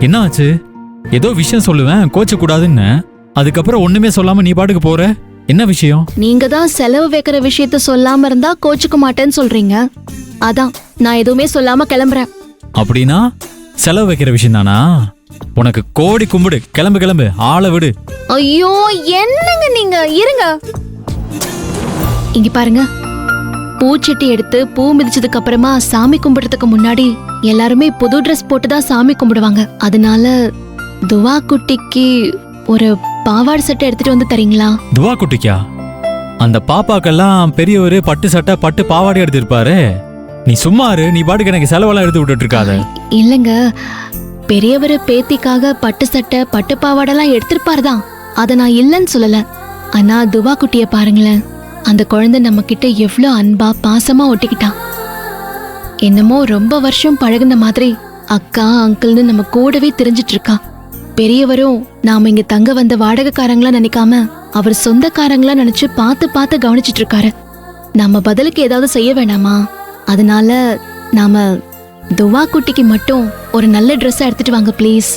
என்ன ஆச்சு? ஏதோ விஷயம் சொல்லுவேன் கோச்ச கூடாதுன்னு, அதுக்கப்புறம் ஒண்ணுமே சொல்லாம நீ பாட்டுக்கு போற. என்ன விஷயம்? நீங்க தான் செலவு வைக்கிற விஷயத்த சொல்லாம இருந்தா கோச்சுக்க மாட்டேன்னு சொல்றீங்க. அதான் நான் எதுவுமே சொல்லாம கிளம்புறேன். அப்படின்னா செலவு வைக்கிற விஷயம் தானா? உனக்கு கோடி கும்பிடு. கிளம்பு கிளம்பு, ஆளை விடு. ஐயோ என்னங்க நீங்க, இருங்க. இங்க பாருங்க, பூச்செட்டி எடுத்து பூ மிதிச்சதுக்கு அப்புறமா சாமி கும்பிடுறதுக்கு முன்னாடி எல்லாருமே புது ட்ரெஸ் போட்டுதான் சாமி கும்பிடுவாங்க. அதனால துவா குட்டிக்கு ஒரு பாவாடை சட்டை எடுத்துட்டு வந்து தரீங்களா? துவா குட்டிக்கா? அந்த பாப்பாக்கெல்லாம் பெரியவரு பட்டு சட்டை பட்டு பாவாடை எடுத்திருப்பாரு. நீ சும்மாரு, நீ பாட்டுக்கு எனக்கு செலவெல்லாம் எடுத்து விட்டுட்டு இருக்காத. இல்லங்க, பெரியவரு பேத்திக்காக பட்டு சட்டை பட்டு பாவாடெல்லாம் எடுத்திருப்பாருதான், அத நான் இல்லைன்னு சொல்லல. ஆனா துவா குட்டிய பாருங்களேன், அந்த குழந்தை நம்ம கிட்ட எவ்வளோ அன்பா பாசமா ஒட்டிக்கிட்டான். என்னமோ ரொம்ப வருஷம் பழகுன மாதிரி அக்கா அங்கிள்னு நம்ம கூடவே தெரிஞ்சிட்டு இருக்கா. பெரியவரும் நாம இங்க தங்க வந்த வாடகைக்காரங்களா நினைக்காம அவர் சொந்தக்காரங்களா நினைச்சு பார்த்து பார்த்து கவனிச்சிட்டு இருக்காரு. நம்ம பதிலுக்கு ஏதாவது செய்ய வேணாமா? அதனால நாம துவா குட்டிக்கு மட்டும் ஒரு நல்ல ட்ரெஸ் எடுத்துட்டு வாங்க ப்ளீஸ்.